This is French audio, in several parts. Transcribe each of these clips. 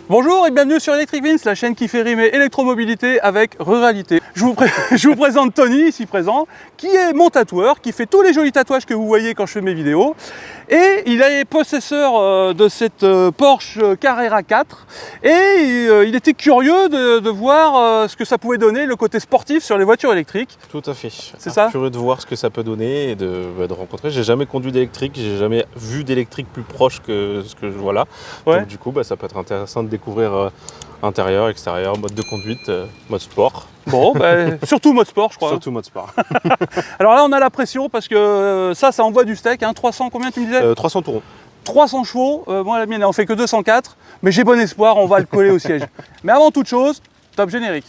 Bonjour et bienvenue sur Electric Vince, la chaîne qui fait rimer électromobilité avec ruralité. Je vous présente Tony, ici présent, qui est mon tatoueur, qui fait tous les jolis tatouages que vous voyez quand je fais mes vidéos. Et il est possesseur de cette Porsche Carrera 4 et il était curieux de voir ce que ça pouvait donner, le côté sportif sur les voitures électriques. Tout à fait. C'est ça ? Curieux de voir ce que ça peut donner et de rencontrer. J'ai jamais conduit d'électrique, j'ai jamais vu d'électrique plus proche que ce que je vois là. Ouais. Donc du coup, ça peut être intéressant de découvrir intérieur, extérieur, mode de conduite, mode sport. Bon, surtout mode sport, je crois. Surtout mode sport. Alors là, on a la pression parce que ça envoie du steak. Hein. 300, combien tu me disais 300 tours. 300 chevaux. Moi, la mienne, elle en fait que 204. Mais j'ai bon espoir, on va le coller au siège. Mais avant toute chose, top générique.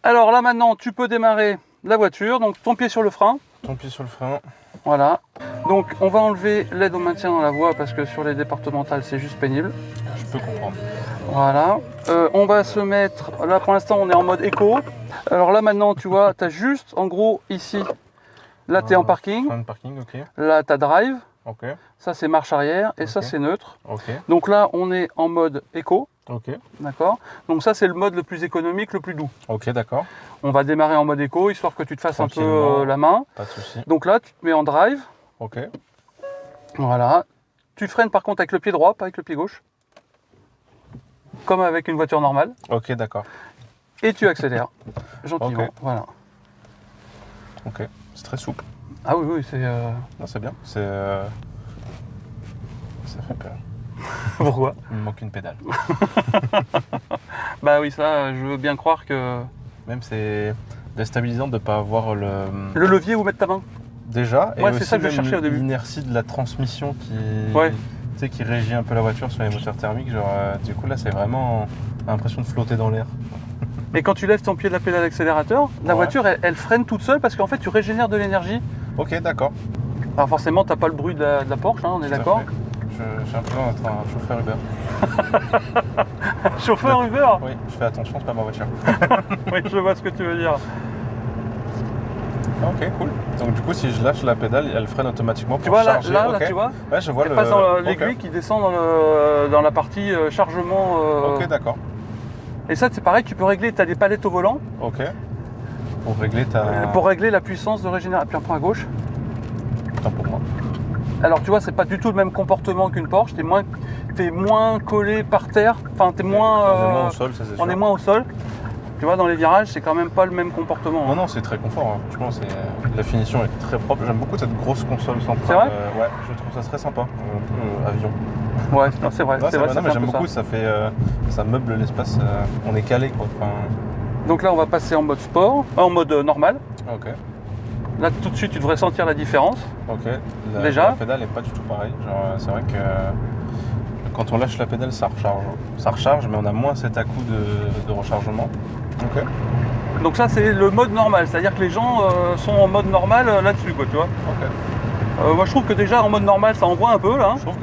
Alors là maintenant tu peux démarrer la voiture, donc ton pied sur le frein. Ton pied sur le frein. Voilà. Donc on va enlever l'aide au maintien dans la voie parce que sur les départementales c'est juste pénible. Je peux comprendre. Voilà. On va se mettre, là pour l'instant on est en mode éco. Alors là maintenant tu vois, tu as juste en gros ici, là tu es en parking. Frein de parking, ok. Là tu as drive. Ok. Ça c'est marche arrière et Ok. ça c'est neutre. Ok. Donc là on est en mode éco. Ok. D'accord. Donc ça c'est le mode le plus économique, le plus doux. Ok, d'accord. On va démarrer en mode éco, histoire que tu te fasses un peu Tranquillement. la main. Pas de souci. Donc là, tu te mets en drive. Ok. Voilà. Tu freines par contre avec le pied droit, pas avec le pied gauche. Comme avec une voiture normale. Ok, d'accord. Et tu accélères. Gentiment. Ok. Voilà. Ok. C'est très souple. Ah oui, oui, c'est... Non, c'est bien. Ça fait peur. Pourquoi ? Il me manque une pédale. Bah oui, ça, je veux bien croire que... Même c'est déstabilisant de ne pas avoir le levier où mettre ta main. déjà Ouais, et c'est aussi ça que je même cherchais au début. l'inertie de la transmission Ouais. qui régit un peu la voiture sur les moteurs thermiques. Genre, du coup là c'est vraiment l'impression de flotter dans l'air. Et quand tu lèves ton pied de la pédale d'accélérateur, la Ouais. voiture, elle freine toute seule parce qu'en fait, tu régénères de l'énergie. Ok, d'accord. Alors forcément, t'as pas le bruit de la Porsche, hein, on est Tout à d'accord. fait. J'ai l'impression d'être un chauffeur Uber. Chauffeur Uber. Oui, je fais attention, c'est pas ma voiture. Oui, je vois ce que tu veux dire. Ok, cool. Donc du coup si je lâche la pédale, elle freine automatiquement pour Tu vois là, charger. là, Ok. tu vois, Ouais, je vois elle passe dans l'aiguille Ok. qui descend dans la partie chargement. Ok, d'accord. Et ça, c'est pareil, tu peux régler, tu as des palettes au volant Ok. Pour régler ta... pour régler la puissance de régénération. Puis un point à gauche. Tant pour moi. Alors tu vois, c'est pas du tout le même comportement qu'une Porsche, t'es moins collé par terre, enfin t'es moins. On est moins au sol, ça c'est sûr. On est moins au sol. Tu vois, dans les virages, c'est quand même pas le même comportement. Non, Hein. non, c'est très confort. Hein. Franchement, la finition est très propre. J'aime beaucoup cette grosse console centrale. C'est vrai ouais, je trouve ça très sympa. Un peu avion. Ouais, non, c'est vrai. Non, c'est vrai, non, ça mais fait un j'aime peu beaucoup. ça. Ça meuble l'espace. On est calé, quoi. Enfin, Donc là, on va passer en mode sport, en mode normal. ok. Là, tout de suite, tu devrais sentir la différence. Ok. Déjà La pédale est pas du tout pareil. Genre, c'est vrai que quand on lâche la pédale, ça recharge. Ça recharge, mais on a moins cet à-coup de rechargement. Ok. Donc ça, c'est le mode normal, c'est-à-dire que les gens sont en mode normal là-dessus, quoi, tu vois. Ok. Moi, je trouve que déjà en mode normal, ça envoie un peu là. Hein. Je trouve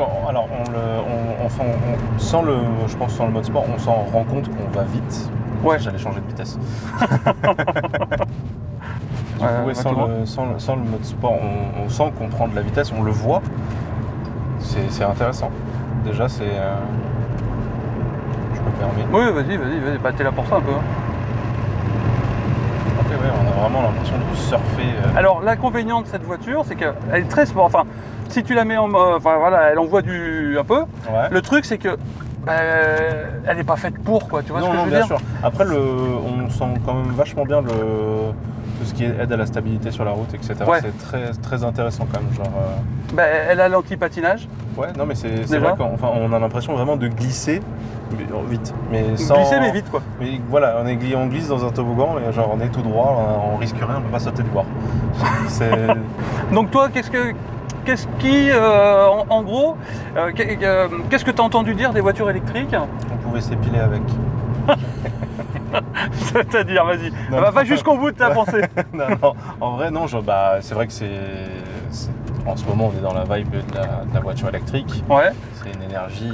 je pense sans le mode sport, on s'en rend compte qu'on va vite. Ouais. J'allais changer de vitesse. Ouais, sans le mode sport, on sent qu'on prend de la vitesse, on le voit. C'est intéressant. Déjà, c'est... je me permets. Oui, vas-y, bah, t'es là pour ça un peu. Hein. l'impression de surfer. Alors l'inconvénient de cette voiture, c'est qu'elle est très sport. Enfin, si tu la mets en enfin voilà, elle envoie un peu. Ouais. Le truc, c'est que elle n'est pas faite pour, quoi. Tu vois ce que je veux bien dire? sûr. Après, on sent quand même vachement bien tout ce qui est aide à la stabilité sur la route, etc. Ouais. C'est très, très intéressant quand même. Genre, Elle a l'anti-patinage. ouais, non, mais c'est Déjà. vrai qu'on a l'impression vraiment de glisser vite. Mais sans... Glisser mais vite, quoi. Mais voilà, on glisse dans un toboggan et genre on est tout droit, on risque rien, on peut pas sauter de bord. Donc toi, qu'est-ce qui, en gros, qu'est-ce que tu as entendu dire des voitures électriques? On pouvait s'épiler avec. C'est-à-dire, vas-y, Non, va non. jusqu'au bout de ta pensée. Non, en vrai, non, c'est vrai que en ce moment, on est dans la vibe de la voiture électrique. Ouais, C'est une énergie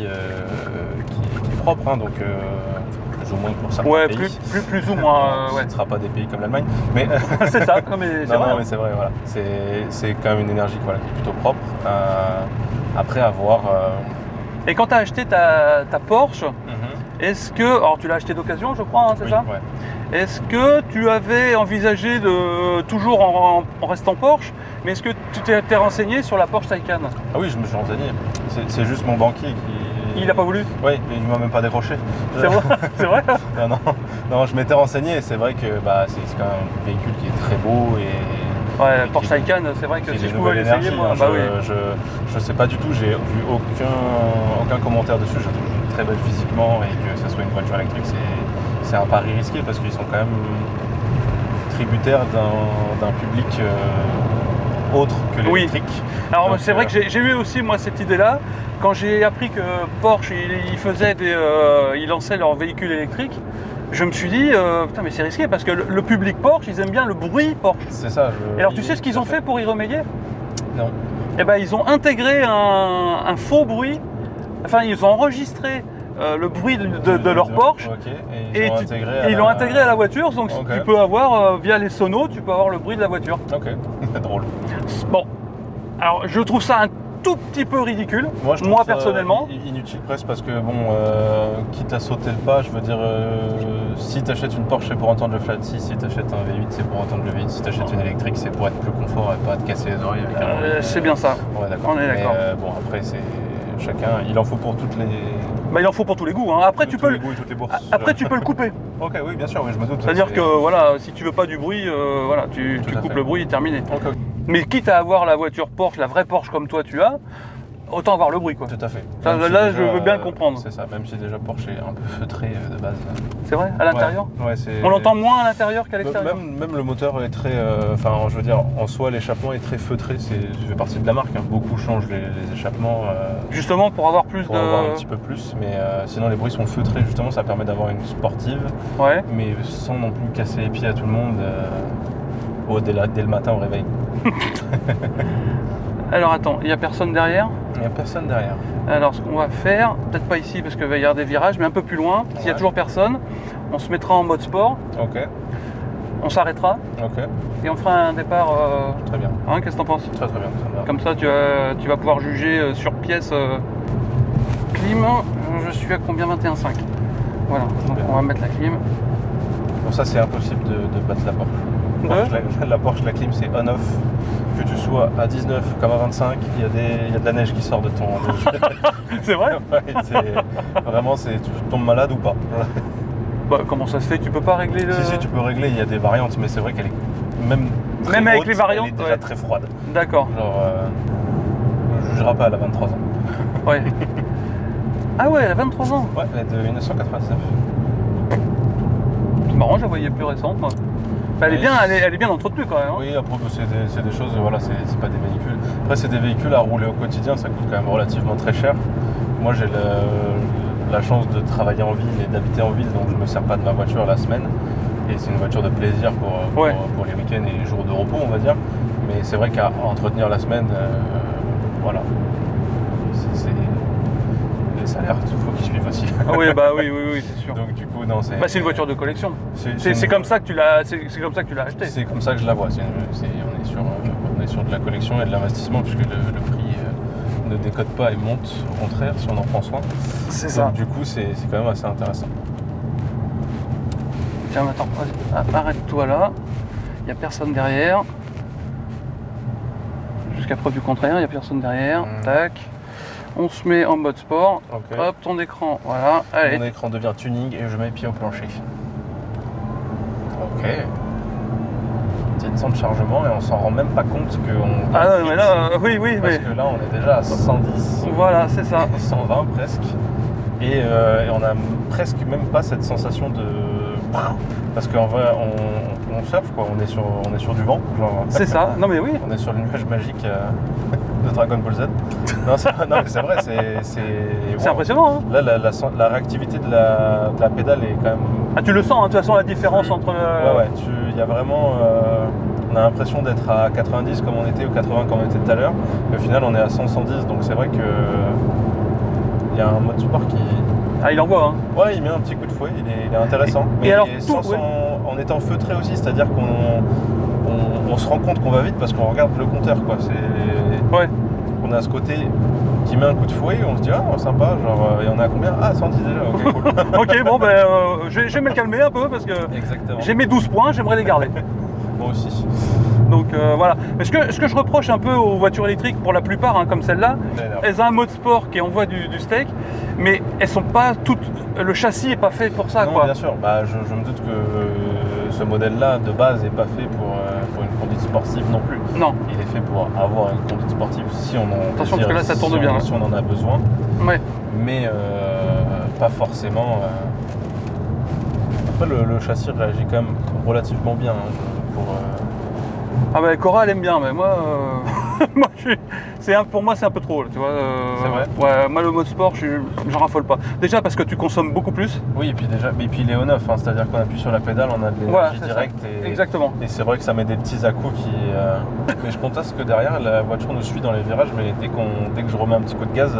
qui est propre, hein, donc plus ou moins pour certains ouais, pays. plus ou moins, Ce ouais. ne sera pas des pays comme l'Allemagne, mais C'est ça, non mais c'est non, vrai. non, mais c'est vrai, voilà. C'est quand même une énergie qui est plutôt propre. Après avoir. Et quand tu as acheté ta Porsche, est-ce que, alors tu l'as acheté d'occasion, je crois, hein, c'est oui, ça? ouais. Est-ce que tu avais envisagé de, toujours en restant Porsche, mais est-ce que tu t'es renseigné sur la Porsche Taycan? Ah oui, je me suis renseigné. C'est juste mon banquier qui. Il n'a pas voulu? Oui, mais il ne m'a même pas décroché. C'est vrai? C'est vrai? Non, je m'étais renseigné et c'est vrai que c'est quand même un véhicule qui est très beau et. Ouais, la Porsche Taycan, c'est vrai que si je pouvais l'essayer, moi, bah oui. Je sais pas du tout, j'ai vu aucun commentaire dessus. Je la trouve très belle physiquement et que ça soit une voiture électrique, c'est un pari risqué parce qu'ils sont quand même tributaires d'un public autre que Oui. l'électrique. Alors Donc, c'est vrai que j'ai eu aussi moi cette idée-là. Quand j'ai appris que Porsche, ils lançaient leur véhicule électrique, je me suis dit, putain mais c'est risqué parce que le public Porsche, ils aiment bien le bruit Porsche. C'est ça. Et alors tu sais ce qu'ils ont fait pour y remédier? Non. Eh ben ils ont intégré un faux bruit, enfin ils ont enregistré le bruit de leur Porsche. Ok. Et ils l'ont intégré à la voiture, donc Ok. tu peux avoir, via les sonos, tu peux avoir le bruit de la voiture. Ok, drôle. Bon, alors je trouve ça un tout petit peu ridicule, Moi, je trouve ça personnellement. inutile presque parce que bon, quitte à sauter le pas, je veux dire, si tu achètes une Porsche c'est pour entendre le flat 6, si tu achètes un V8 c'est pour entendre le V8, si tu achètes une électrique c'est pour être plus confort et pas te casser les oreilles avec un bruit. C'est bien ça. Ouais, d'accord. On est d'accord. Mais, bon, après c'est chacun, il en faut pour toutes les. Bah, il en faut pour tous les goûts. Hein. Après, tu tous peux les goûts et toutes les bourses. Après, tu peux le couper. Ok, oui, bien sûr, oui, je me doute. C'est-à-dire que voilà, si tu veux pas du bruit, voilà, tu Tout à coupes fait. le bruit et terminé. Ok, Mais quitte à avoir la voiture Porsche, la vraie Porsche comme toi tu as, autant avoir le bruit, quoi. tout à fait. Ça, Même si là, déjà, je veux bien le comprendre. C'est ça, même si déjà Porsche est un peu feutré de base. C'est vrai, à l'intérieur. Ouais, c'est. On l'entend moins à l'intérieur qu'à l'extérieur. Même le moteur est très. Enfin, je veux dire, en soi, l'échappement est très feutré. Ça fait partie de la marque. Hein. Beaucoup changent les échappements. Justement pour avoir plus Pour de. avoir un petit peu plus. Mais sinon, les bruits sont feutrés. Justement, ça permet d'avoir une sportive. Ouais. Mais sans non plus casser les pieds à tout le monde. Dès le matin au réveil. Alors attends, il n'y a personne derrière. Il n'y a personne derrière. Alors ce qu'on va faire, peut-être pas ici parce qu'il va y avoir des virages, mais un peu plus loin, s'il y a Ouais. toujours personne, on se mettra en mode sport, Ok, on s'arrêtera ok, et on fera un départ. très bien. Hein, qu'est-ce que t'en penses? Très très bien, ça me va. Comme ça, tu vas pouvoir juger sur pièce. Clim, je suis à combien? 21,5. Voilà, donc Bien. on va mettre la clim. Pour ça, c'est impossible de battre la Porsche. La Porsche, la clim, c'est on-off. Que tu sois à 19 comme à 25, il y a de la neige qui sort de ton. C'est vrai? Ouais, vraiment, tu tombes malade ou pas. Bah, comment ça se fait? Tu peux pas régler le. Si, tu peux régler, il y a des variantes, mais c'est vrai qu'elle est même avec haute, les variantes, elle est déjà ouais. très froide. D'accord, Genre, on ne jugera pas, elle a 23 ans. ouais. Ah ouais, elle a 23 ans. Ouais, elle est de 1999. C'est marrant, je la voyais plus récente, moi. Bah, elle est Ouais, bien, elle est bien entretenue quand même. Hein. Oui, après, c'est des choses, voilà, c'est pas des véhicules. Après, c'est des véhicules à rouler au quotidien, ça coûte quand même relativement très cher. Moi, j'ai la chance de travailler en ville et d'habiter en ville, donc je me sers pas de ma voiture la semaine. Et c'est une voiture de plaisir pour les week-ends et les jours de repos, on va dire. Mais c'est vrai qu'à entretenir la semaine, voilà. Les salaires, il faut qu'ils suivent aussi. Ah oui, bah oui, c'est sûr. Donc du coup, non, c'est. Bah, c'est une voiture de collection. C'est C'est comme ça que tu l'as, c'est comme ça que tu l'as acheté. C'est comme ça que je la vois. On est sur de la collection et de l'investissement puisque le prix ne décote pas et monte, au contraire, si on en prend soin. C'est Donc, ça. du coup, c'est quand même assez intéressant. Tiens, attends, vas-y, arrête-toi là. Il n'y a personne derrière. Jusqu'à preuve du contraire, il n'y a personne derrière. Tac. On se met en mode sport. Ok. Hop, ton écran, voilà. Allez. Mon écran devient tuning et je mets pied au plancher. Ok. Petit temps de chargement et on s'en rend même pas compte qu'on... Ah non, mais là, oui, Parce mais... que là, on est déjà à 110. Voilà, c'est ça. 120 presque. Et on a presque même pas cette sensation de... Parce qu'en vrai, on surfe quoi, on est sur du vent. Genre, C'est ça, non mais oui. on est sur le nuage magique de Dragon Ball Z. Non, mais c'est vrai, C'est impressionnant, hein. Là, la réactivité de la pédale est quand même... Ah, tu le sens, hein, de toute façon, la différence entre... Ouais, il y a vraiment... on a l'impression d'être à 90 comme on était ou 80 comme on était tout à l'heure. Mais au final, on est à 100-110, donc c'est vrai que... Il y a un mode sport qui... Ah, il envoie, hein. Ouais, il met un petit coup de fouet, il est intéressant. Et alors, en étant feutré aussi, c'est-à-dire qu'on se rend compte qu'on va vite parce qu'on regarde le compteur, quoi. Ouais. On a ce côté qui met un coup de fouet, on se dit ah sympa, genre il y en a combien? Ah 110 déjà, ok cool. Ok, bon, ben, je vais me le calmer un peu parce que Exactement. j'ai mes 12 points, j'aimerais les garder. Moi aussi. Donc voilà. Mais ce que je reproche un peu aux voitures électriques, pour la plupart, hein, comme celle-là, elles ont un mode sport qui envoie du steak, mais elles sont pas toutes. Le châssis n'est pas fait pour ça, Non, quoi. bien sûr. Bah, je me doute que ce modèle-là, de base, n'est pas fait pour une conduite sportive non plus. Non. Il est fait pour avoir une conduite sportive si on en Attention, parce que là, ça tourne bien. Si on en a besoin. Ouais. Mais pas forcément. Après, le châssis réagit quand même relativement bien Ah bah Cora elle aime bien, mais moi, pour moi c'est un peu trop, tu vois. C'est vrai. Ouais, moi le mode sport, j'en raffole pas. Déjà parce que tu consommes beaucoup plus. Oui, et puis il est au neuf, hein, c'est-à-dire qu'on appuie sur la pédale, on a de l'énergie directe. Exactement. Et c'est vrai que ça met des petits à-coups qui... Mais je constate que derrière, la voiture nous suit dans les virages, mais dès que je remets un petit coup de gaz,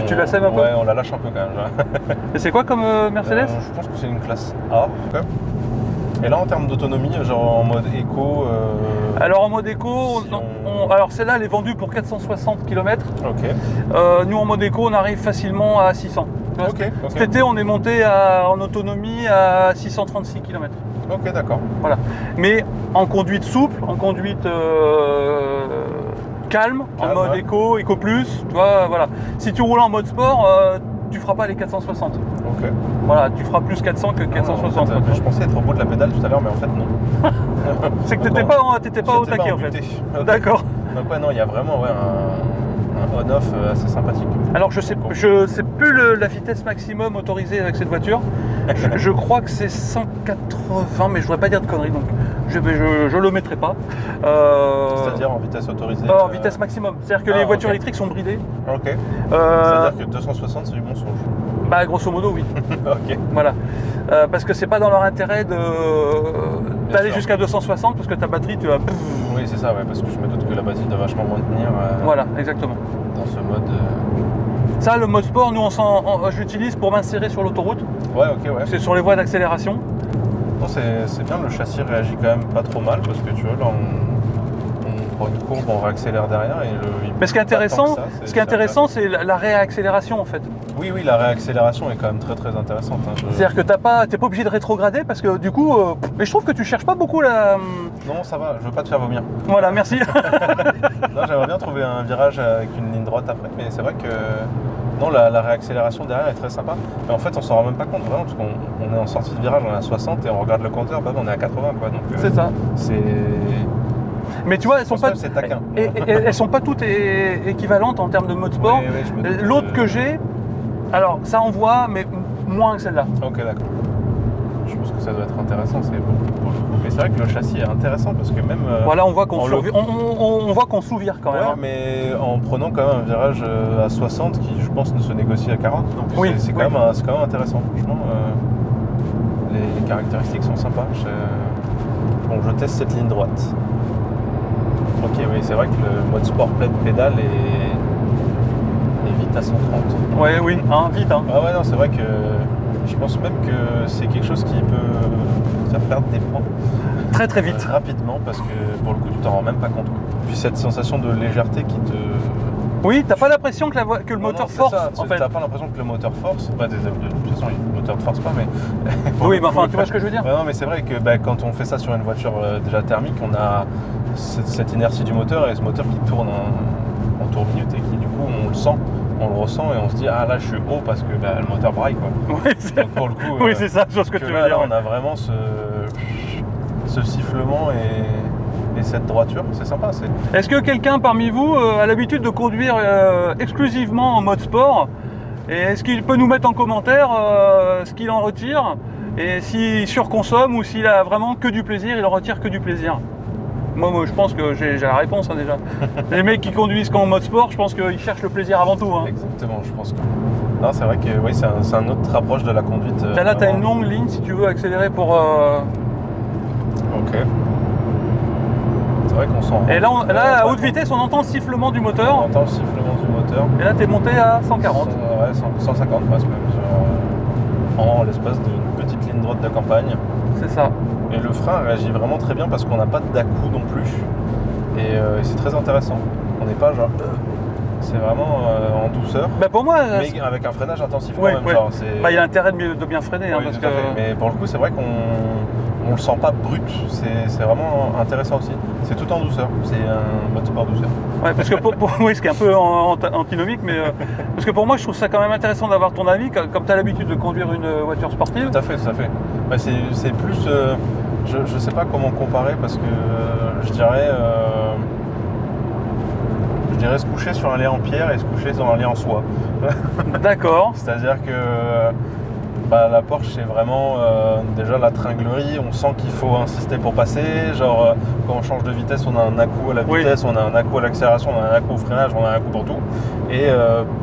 tu la sèmes un peu? Ouais, on la lâche un peu quand même. Et c'est quoi comme Mercedes? Je pense que c'est une classe A. Okay. Et là, en termes d'autonomie, genre en mode éco... Alors en mode éco, alors celle-là elle est vendue pour 460 km. Ok. Nous en mode éco, on arrive facilement à 600. Ok. Cet été, on est monté en autonomie à 636 km. Ok, d'accord. Voilà. Mais en conduite souple, en conduite calme, en mode éco plus, tu vois, voilà. Si tu roules en mode sport, tu feras pas les 460. Ok. Voilà, tu feras plus 400 que 460. En fait, je pensais être au bout de la pédale tout à l'heure, mais en fait non. C'est que t'étais pas au taquet en fait. D'accord. Donc ouais, non, il y a vraiment un on-off assez sympathique. Alors je sais plus la vitesse maximum autorisée avec cette voiture. Je crois que c'est 180, mais je voudrais pas dire de conneries, donc je le mettrai pas. C'est-à-dire en vitesse autorisée En vitesse maximum. C'est-à-dire que les voitures électriques sont bridées. Ok. C'est-à-dire que 260 c'est du mensonge. Bah grosso modo oui. Ok. Voilà. Parce que c'est pas dans leur intérêt d'aller jusqu'à 260 parce que ta batterie tu vas... Oui c'est ça, ouais, parce que je me doute que la batterie doit vachement moins tenir. Voilà, exactement. Dans ce mode... Ça, le mode sport, nous, je l'utilise pour m'insérer sur l'autoroute. Ouais, ok, ouais. C'est sur les voies d'accélération. Non, c'est bien, le châssis réagit quand même pas trop mal parce que tu vois, là, on prend une courbe, on réaccélère derrière et mais ce qui est intéressant, c'est la réaccélération en fait. Oui, la réaccélération est quand même très très intéressante. Hein. C'est-à-dire que t'es pas obligé de rétrograder parce que du coup, mais je trouve que tu cherches pas beaucoup la... Non, ça va, je veux pas te faire vomir. Voilà, merci. Non, j'aimerais bien trouver un virage avec une ligne droite après, mais c'est vrai que non, la réaccélération derrière est très sympa. Mais en fait, on s'en rend même pas compte vraiment parce qu'on est en sortie de virage, on est à 60 et on regarde le compteur, on est à 80 quoi. Donc c'est ça. Mais tu vois, elles sont pas, elles sont pas toutes équivalentes en termes de mode sport. Oui, l'autre que j'ai, alors ça envoie, mais moins que celle-là. Ok, d'accord. Je pense que ça doit être intéressant, c'est beaucoup pour le coup. Mais c'est vrai que le châssis est intéressant parce que même... Voilà, on voit qu'on sous-vire quand même. Ouais, mais en prenant quand même un virage à 60 qui, je pense, ne se négocie à 40. Donc oui, c'est quand même intéressant. Franchement, les caractéristiques sont sympas. Bon, je teste cette ligne droite. Ok, oui, c'est vrai que le mode sport pleine pédale est vite à 130. Ouais, oui, hein, vite. Hein. Ah ouais, non, c'est vrai que je pense même que c'est quelque chose qui peut faire perdre des points. Très très vite. Rapidement, parce que pour le coup, tu t'en rends même pas compte. Puis cette sensation de légèreté qui te... Oui, t'as pas l'impression que le moteur force en fait. T'as pas l'impression que le moteur force. Bah, de toute façon, façon, le moteur ne force pas, mais... Oui, mais enfin, tu vois ce que je veux dire? Ouais, non, mais c'est vrai que quand on fait ça sur une voiture déjà thermique, on a cette inertie du moteur et ce moteur qui tourne en tour minute et qui, du coup, on le sent. On le ressent et on se dit ah là je suis haut parce que le moteur braille quoi. Oui, donc pour le coup oui c'est ça, je vois ce que tu veux dire. Là, on a vraiment ce sifflement et cette droiture, c'est sympa. Est-ce que quelqu'un parmi vous a l'habitude de conduire exclusivement en mode sport? Et est-ce qu'il peut nous mettre en commentaire ce qu'il en retire et s'il surconsomme ou s'il a vraiment que du plaisir, il en retire que du plaisir? Moi, je pense que j'ai la réponse déjà. Les mecs qui conduisent qu'en mode sport, je pense qu'ils cherchent le plaisir avant tout. Exactement, je pense que... Non, c'est vrai que oui, c'est un autre approche de la conduite. Là, tu as une longue ligne si tu veux accélérer pour... Ok. C'est vrai qu'on s'en rend. Et là, à haute vitesse, on entend le sifflement du moteur. On entend le sifflement du moteur. Et là, tu es monté à 140. Ouais, 150 presque même. En l'espace d'une petite ligne droite de campagne. C'est ça. Et le frein réagit vraiment très bien parce qu'on n'a pas d'à-coup non plus. Et c'est très intéressant. On n'est pas genre... c'est vraiment en douceur. Bah pour moi... mais avec un freinage intensif ouais, quand même. Ouais. Genre, il y a intérêt de bien freiner. Oui, parce tout à fait. Mais pour le coup, c'est vrai qu'on le sent pas brut. C'est vraiment intéressant aussi. C'est tout en douceur. C'est un mode sport douceur. Ouais, parce que oui, ce qui est un peu antinomique, mais parce que pour moi, je trouve ça quand même intéressant d'avoir ton avis, comme tu as l'habitude de conduire une voiture sportive. Tout à fait, tout à fait. Bah, c'est plus... je sais pas comment comparer parce que je dirais se coucher sur un lait en pierre et se coucher sur un lait en soie. D'accord. C'est-à-dire que la Porsche, c'est vraiment déjà la tringlerie. On sent qu'il faut insister pour passer. Genre, quand on change de vitesse, on a un à-coup à la vitesse, on a un à-coup à l'accélération, on a un à-coup au freinage, on a un à-coup pour tout. Et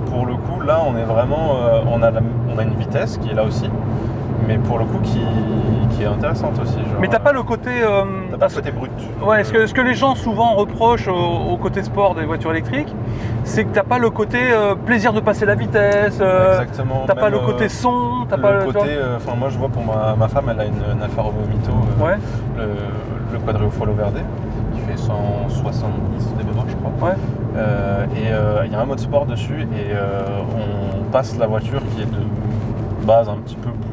pour le coup, là, on est vraiment... on a une vitesse qui est là aussi, mais pour le coup, qui est intéressante aussi. Genre, mais t'as pas le côté... t'as pas le côté brut. Ouais, ce que les gens souvent reprochent au côté sport des voitures électriques, c'est que t'as pas le côté plaisir de passer la vitesse, exactement. T'as pas le côté son, t'as pas le côté... Enfin, moi, je vois pour ma femme, elle a une Alfa Romeo Mito, le Quadrio Follow Verde, qui fait 170 de mémoire, je crois. Ouais. Et il y a un mode sport dessus, et on passe la voiture qui est de base un petit peu plus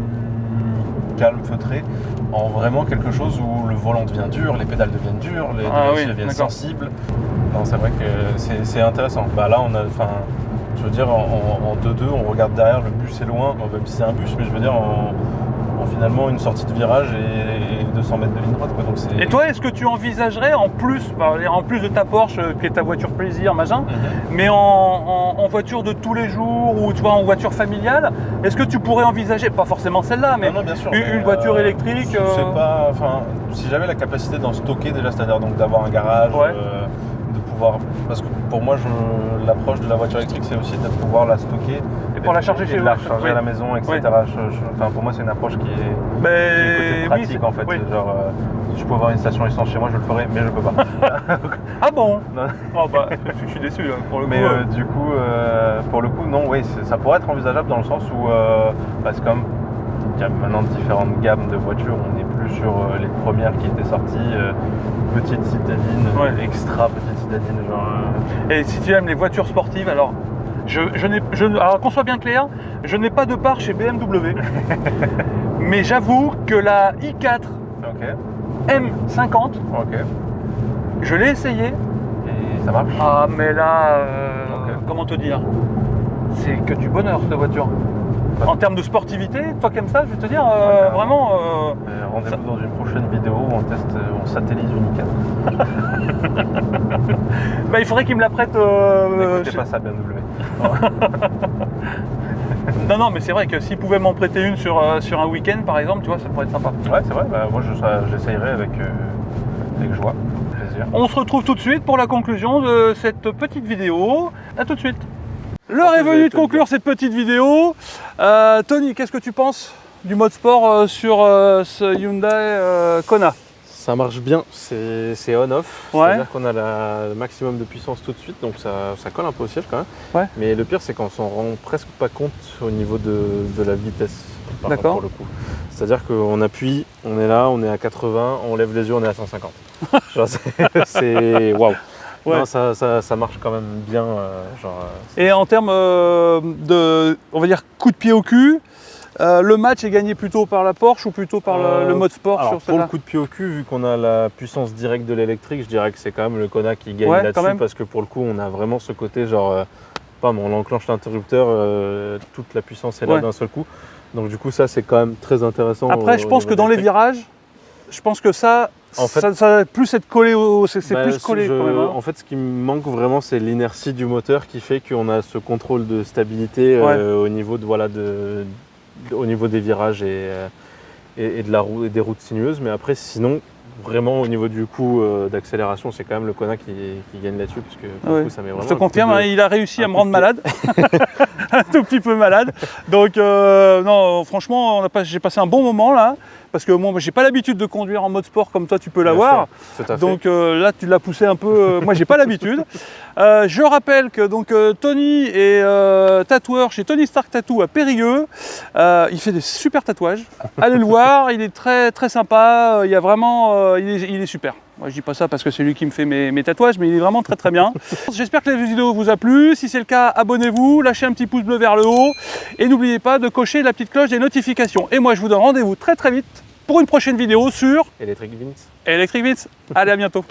calme, feutré, en vraiment quelque chose où le volant devient dur, les pédales deviennent dures, les déviations deviennent sensibles. Non, c'est vrai que c'est intéressant. Là, on a, je veux dire, en 2-2, on regarde derrière, le bus est loin, même si c'est un bus, mais je veux dire, en finalement une sortie de virage et 200 mètres de ligne droite. Quoi. Donc et toi, est-ce que tu envisagerais en plus de ta Porsche, qui est ta voiture plaisir, machin, mais en voiture de tous les jours ou tu vois, en voiture familiale, est-ce que tu pourrais envisager, pas forcément celle-là, mais non, bien sûr, une voiture électrique c'est pas, si j'avais la capacité d'en stocker déjà, c'est-à-dire donc d'avoir un garage, de pouvoir, parce que pour moi, l'approche de la voiture électrique, c'est aussi de pouvoir la stocker et pour la charger chez vous, la recharger à la maison, etc. Pour moi, c'est une approche qui est côté pratique en fait. Genre, si je pouvais avoir une station essence chez moi, je le ferais, mais je peux pas. Ah bon? Oh, je suis déçu pour le coup. Mais du coup, pour le coup, non, oui, ça pourrait être envisageable dans le sens où, parce que comme il y a maintenant différentes gammes de voitures, on n'est plus sur les premières qui étaient sorties, petite citadine, extra petite citadine, genre. Et si tu aimes les voitures sportives, alors alors qu'on soit bien clair, je n'ai pas de part chez BMW, mais j'avoue que la i4 M50, je l'ai essayé. Et ça marche? Ah mais là, comment te dire, c'est que du bonheur cette voiture. En termes de sportivité, toi qui aimes ça, je vais te dire, vraiment... rendez-vous dans une prochaine vidéo où on satellise une i4. Il faudrait qu'il me la prête... N'écoutez pas ça, BMW. Non, mais c'est vrai que s'il pouvait m'en prêter une sur un week-end, par exemple, tu vois, ça pourrait être sympa. Ouais, c'est vrai, moi j'essayerai avec joie, plaisir. On se retrouve tout de suite pour la conclusion de cette petite vidéo. À tout de suite. L'heure est venue de conclure cette petite vidéo. Tony, qu'est-ce que tu penses du mode sport sur ce Hyundai Kona? Ça marche bien, c'est on-off, c'est-à-dire qu'on a le maximum de puissance tout de suite, donc ça colle un peu au siège quand même. Mais le pire, c'est qu'on s'en rend presque pas compte au niveau de la vitesse, d'accord, pour le coup. C'est-à-dire qu'on appuie, on est là, on est à 80, on lève les yeux, on est à 150. C'est waouh. Non, ça marche quand même bien. Et en termes de, on va dire, coup de pied au cul, Le match est gagné plutôt par la Porsche ou plutôt par le mode sport alors sur pour celle-là? le coup de pied au cul, vu qu'on a la puissance directe de l'électrique, je dirais que c'est quand même le Kona qui gagne Ouais, quand là-dessus, même. parce que pour le coup, on a vraiment ce côté genre, on enclenche l'interrupteur, toute la puissance est là Ouais. d'un seul coup. Donc du coup, ça c'est quand même très intéressant. Après, je pense que dans les virages, je pense que ça va plus être collé c'est plus collé quand même. Hein. En fait, ce qui me manque vraiment, c'est l'inertie du moteur qui fait qu'on a ce contrôle de stabilité au niveau au niveau des virages et de la roue et des routes sinueuses. Mais après, sinon, vraiment au niveau du coup d'accélération, c'est quand même le Kona qui gagne là-dessus, parce que pour le coup, ça met vraiment. Je te confirme, il a réussi à me rendre malade, un tout petit peu malade. Donc non, franchement, j'ai passé un bon moment là. Parce que moi, j'ai pas l'habitude de conduire en mode sport comme toi, tu peux l'avoir. Donc là, tu l'as poussé un peu. Moi, j'ai pas l'habitude. Je rappelle que donc Tony est tatoueur chez Tony Stark Tattoo à Périgueux. Il fait des super tatouages. Allez le voir, il est très très sympa. Il y a vraiment, il est super. Moi, je dis pas ça parce que c'est lui qui me fait mes tatouages, mais il est vraiment très très bien. J'espère que la vidéo vous a plu. Si c'est le cas, abonnez-vous, lâchez un petit pouce bleu vers le haut et n'oubliez pas de cocher la petite cloche des notifications. Et moi, je vous donne rendez-vous très très vite pour une prochaine vidéo sur Electric Vince. Electric Vince. Allez, à bientôt.